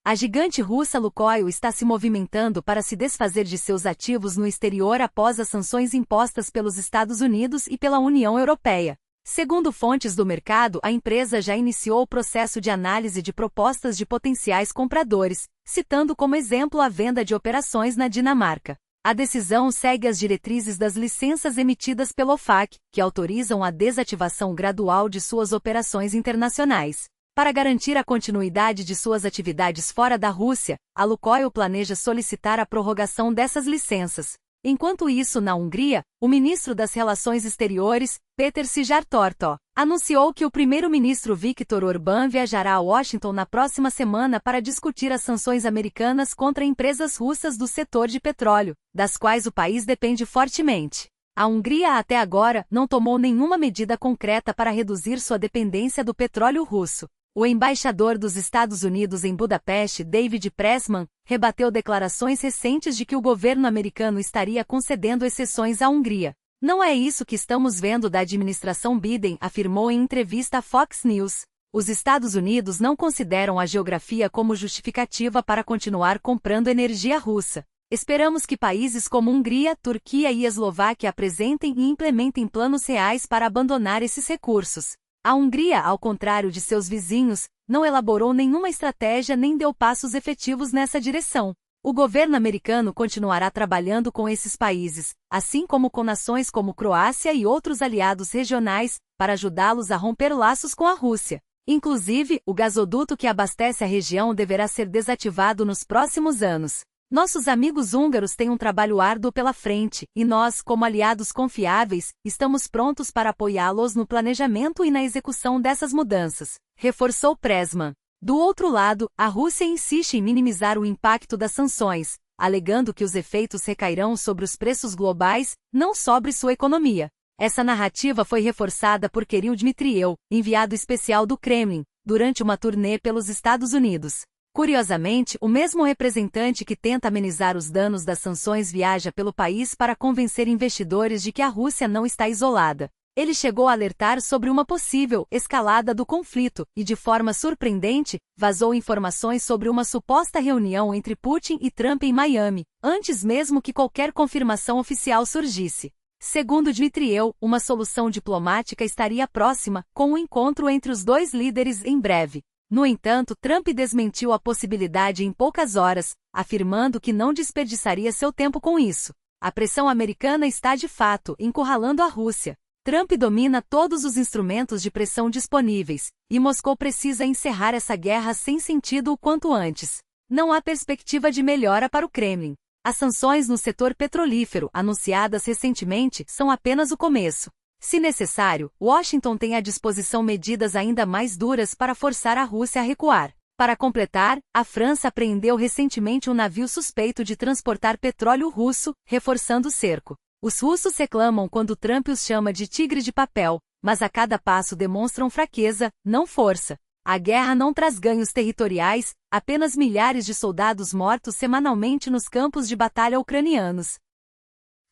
A gigante russa Lukoil está se movimentando para se desfazer de seus ativos no exterior após as sanções impostas pelos Estados Unidos e pela União Europeia. Segundo fontes do mercado, a empresa já iniciou o processo de análise de propostas de potenciais compradores, citando como exemplo a venda de operações na Dinamarca. A decisão segue as diretrizes das licenças emitidas pela OFAC, que autorizam a desativação gradual de suas operações internacionais. Para garantir a continuidade de suas atividades fora da Rússia, a Lukoil planeja solicitar a prorrogação dessas licenças. Enquanto isso, na Hungria, o ministro das Relações Exteriores, Péter Szijjártó, anunciou que o primeiro-ministro Viktor Orbán viajará a Washington na próxima semana para discutir as sanções americanas contra empresas russas do setor de petróleo, das quais o país depende fortemente. A Hungria até agora não tomou nenhuma medida concreta para reduzir sua dependência do petróleo russo. O embaixador dos Estados Unidos em Budapeste, David Pressman, rebateu declarações recentes de que o governo americano estaria concedendo exceções à Hungria. Não é isso que estamos vendo da administração Biden, afirmou em entrevista à Fox News. Os Estados Unidos não consideram a geografia como justificativa para continuar comprando energia russa. Esperamos que países como Hungria, Turquia e Eslováquia apresentem e implementem planos reais para abandonar esses recursos. A Hungria, ao contrário de seus vizinhos, não elaborou nenhuma estratégia nem deu passos efetivos nessa direção. O governo americano continuará trabalhando com esses países, assim como com nações como Croácia e outros aliados regionais, para ajudá-los a romper laços com a Rússia. Inclusive, o gasoduto que abastece a região deverá ser desativado nos próximos anos. Nossos amigos húngaros têm um trabalho árduo pela frente, e nós, como aliados confiáveis, estamos prontos para apoiá-los no planejamento e na execução dessas mudanças, reforçou Pressman. Do outro lado, a Rússia insiste em minimizar o impacto das sanções, alegando que os efeitos recairão sobre os preços globais, não sobre sua economia. Essa narrativa foi reforçada por Kirill Dmitriev, enviado especial do Kremlin, durante uma turnê pelos Estados Unidos. Curiosamente, o mesmo representante que tenta amenizar os danos das sanções viaja pelo país para convencer investidores de que a Rússia não está isolada. Ele chegou a alertar sobre uma possível escalada do conflito e, de forma surpreendente, vazou informações sobre uma suposta reunião entre Putin e Trump em Miami, antes mesmo que qualquer confirmação oficial surgisse. Segundo Dmitriev, uma solução diplomática estaria próxima, com um encontro entre os dois líderes em breve. No entanto, Trump desmentiu a possibilidade em poucas horas, afirmando que não desperdiçaria seu tempo com isso. A pressão americana está de fato encurralando a Rússia. Trump domina todos os instrumentos de pressão disponíveis, e Moscou precisa encerrar essa guerra sem sentido o quanto antes. Não há perspectiva de melhora para o Kremlin. As sanções no setor petrolífero, anunciadas recentemente, são apenas o começo. Se necessário, Washington tem à disposição medidas ainda mais duras para forçar a Rússia a recuar. Para completar, a França apreendeu recentemente um navio suspeito de transportar petróleo russo, reforçando o cerco. Os russos reclamam quando Trump os chama de tigre de papel, mas a cada passo demonstram fraqueza, não força. A guerra não traz ganhos territoriais, apenas milhares de soldados mortos semanalmente nos campos de batalha ucranianos.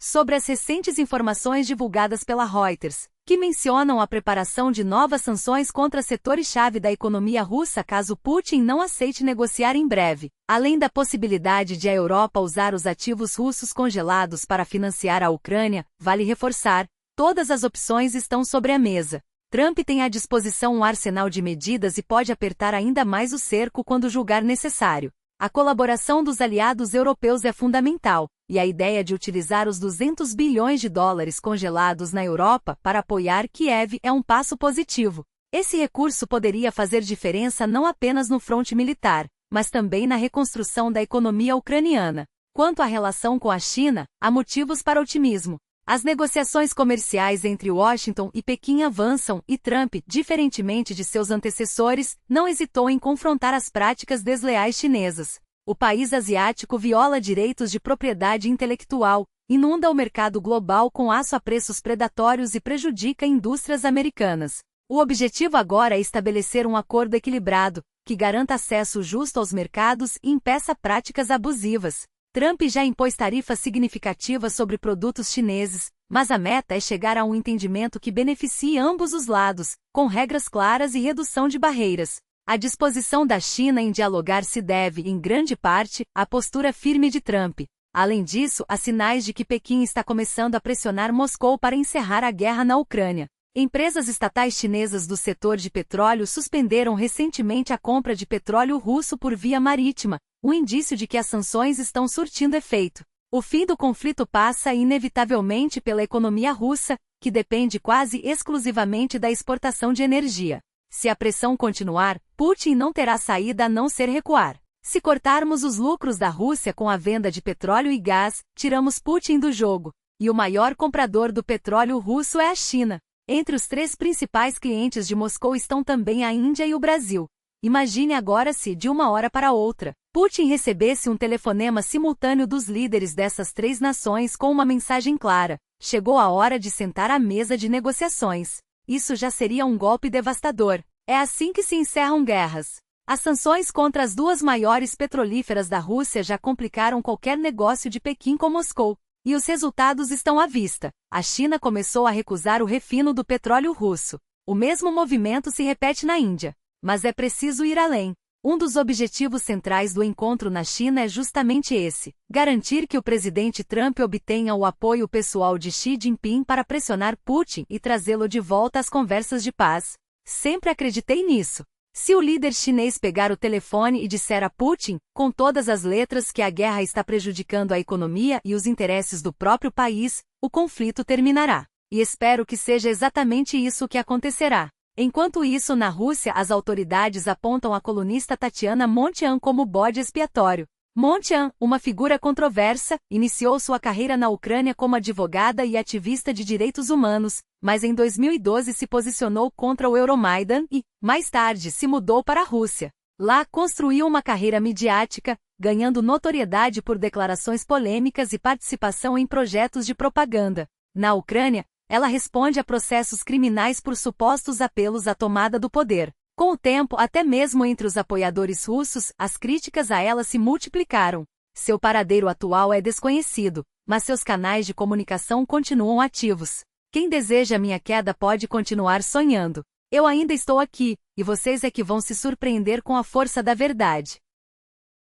Sobre as recentes informações divulgadas pela Reuters, que mencionam a preparação de novas sanções contra setores-chave da economia russa caso Putin não aceite negociar em breve, além da possibilidade de a Europa usar os ativos russos congelados para financiar a Ucrânia, vale reforçar, todas as opções estão sobre a mesa. Trump tem à disposição um arsenal de medidas e pode apertar ainda mais o cerco quando julgar necessário. A colaboração dos aliados europeus é fundamental, e a ideia de utilizar os 200 bilhões de dólares congelados na Europa para apoiar Kiev é um passo positivo. Esse recurso poderia fazer diferença não apenas no fronte militar, mas também na reconstrução da economia ucraniana. Quanto à relação com a China, há motivos para otimismo. As negociações comerciais entre Washington e Pequim avançam e Trump, diferentemente de seus antecessores, não hesitou em confrontar as práticas desleais chinesas. O país asiático viola direitos de propriedade intelectual, inunda o mercado global com aço a preços predatórios e prejudica indústrias americanas. O objetivo agora é estabelecer um acordo equilibrado, que garanta acesso justo aos mercados e impeça práticas abusivas. Trump já impôs tarifas significativas sobre produtos chineses, mas a meta é chegar a um entendimento que beneficie ambos os lados, com regras claras e redução de barreiras. A disposição da China em dialogar se deve, em grande parte, à postura firme de Trump. Além disso, há sinais de que Pequim está começando a pressionar Moscou para encerrar a guerra na Ucrânia. Empresas estatais chinesas do setor de petróleo suspenderam recentemente a compra de petróleo russo por via marítima, um indício de que as sanções estão surtindo efeito. O fim do conflito passa inevitavelmente pela economia russa, que depende quase exclusivamente da exportação de energia. Se a pressão continuar, Putin não terá saída a não ser recuar. Se cortarmos os lucros da Rússia com a venda de petróleo e gás, tiramos Putin do jogo. E o maior comprador do petróleo russo é a China. Entre os 3 principais clientes de Moscou estão também a Índia e o Brasil. Imagine agora se, de uma hora para outra, Putin recebesse um telefonema simultâneo dos líderes dessas 3 nações com uma mensagem clara: chegou a hora de sentar à mesa de negociações. Isso já seria um golpe devastador. É assim que se encerram guerras. As sanções contra as 2 maiores petrolíferas da Rússia já complicaram qualquer negócio de Pequim com Moscou. E os resultados estão à vista. A China começou a recusar o refino do petróleo russo. O mesmo movimento se repete na Índia. Mas é preciso ir além. Um dos objetivos centrais do encontro na China é justamente esse: garantir que o presidente Trump obtenha o apoio pessoal de Xi Jinping para pressionar Putin e trazê-lo de volta às conversas de paz. Sempre acreditei nisso. Se o líder chinês pegar o telefone e disser a Putin, com todas as letras, que a guerra está prejudicando a economia e os interesses do próprio país, o conflito terminará. E espero que seja exatamente isso que acontecerá. Enquanto isso, na Rússia, as autoridades apontam a colunista Tatiana Montian como bode expiatório. Montian, uma figura controversa, iniciou sua carreira na Ucrânia como advogada e ativista de direitos humanos, mas em 2012 se posicionou contra o Euromaidan e, mais tarde, se mudou para a Rússia. Lá, construiu uma carreira midiática, ganhando notoriedade por declarações polêmicas e participação em projetos de propaganda. Na Ucrânia, ela responde a processos criminais por supostos apelos à tomada do poder. Com o tempo, até mesmo entre os apoiadores russos, as críticas a ela se multiplicaram. Seu paradeiro atual é desconhecido, mas seus canais de comunicação continuam ativos. Quem deseja minha queda pode continuar sonhando. Eu ainda estou aqui, e vocês é que vão se surpreender com a força da verdade.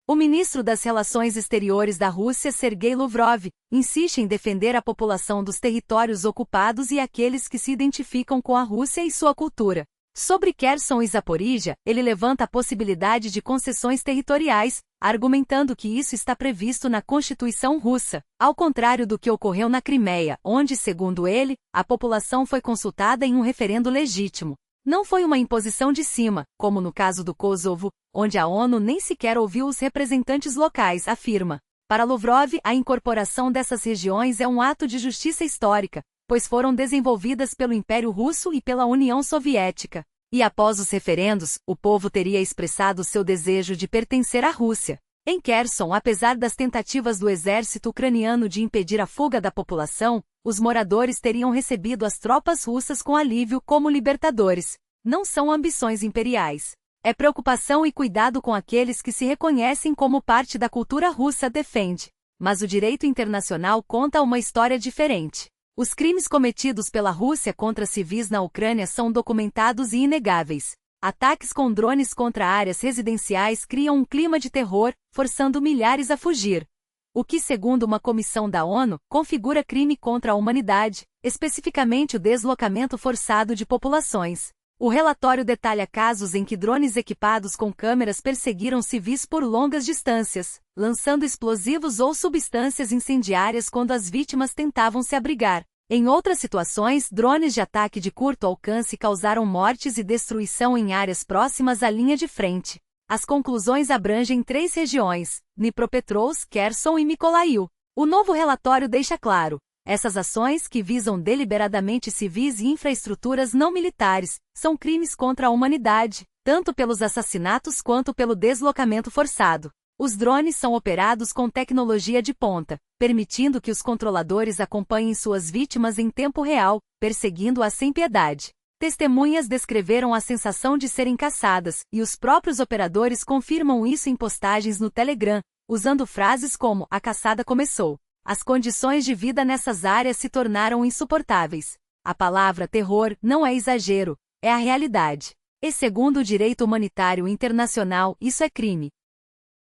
O ministro das Relações Exteriores da Rússia, Sergei Lavrov, insiste em defender a população dos territórios ocupados e aqueles que se identificam com a Rússia e sua cultura. Sobre Kherson e Zaporíjia, ele levanta a possibilidade de concessões territoriais, argumentando que isso está previsto na Constituição russa, ao contrário do que ocorreu na Crimeia, onde, segundo ele, a população foi consultada em um referendo legítimo. Não foi uma imposição de cima, como no caso do Kosovo, onde a ONU nem sequer ouviu os representantes locais, afirma. Para Lavrov, a incorporação dessas regiões é um ato de justiça histórica, pois foram desenvolvidas pelo Império Russo e pela União Soviética. E após os referendos, o povo teria expressado seu desejo de pertencer à Rússia. Em Kherson, apesar das tentativas do exército ucraniano de impedir a fuga da população, os moradores teriam recebido as tropas russas com alívio como libertadores. Não são ambições imperiais. É preocupação e cuidado com aqueles que se reconhecem como parte da cultura russa, defende. Mas o direito internacional conta uma história diferente. Os crimes cometidos pela Rússia contra civis na Ucrânia são documentados e inegáveis. Ataques com drones contra áreas residenciais criam um clima de terror, forçando milhares a fugir. O que, segundo uma comissão da ONU, configura crime contra a humanidade, especificamente o deslocamento forçado de populações. O relatório detalha casos em que drones equipados com câmeras perseguiram civis por longas distâncias, lançando explosivos ou substâncias incendiárias quando as vítimas tentavam se abrigar. Em outras situações, drones de ataque de curto alcance causaram mortes e destruição em áreas próximas à linha de frente. As conclusões abrangem 3 regiões: Dnipropetrovsk, Kherson e Mykolaiv. O novo relatório deixa claro: essas ações, que visam deliberadamente civis e infraestruturas não militares, são crimes contra a humanidade, tanto pelos assassinatos quanto pelo deslocamento forçado. Os drones são operados com tecnologia de ponta, permitindo que os controladores acompanhem suas vítimas em tempo real, perseguindo-as sem piedade. Testemunhas descreveram a sensação de serem caçadas, e os próprios operadores confirmam isso em postagens no Telegram, usando frases como "a caçada começou". As condições de vida nessas áreas se tornaram insuportáveis. A palavra terror não é exagero, é a realidade. E segundo o direito humanitário internacional, isso é crime.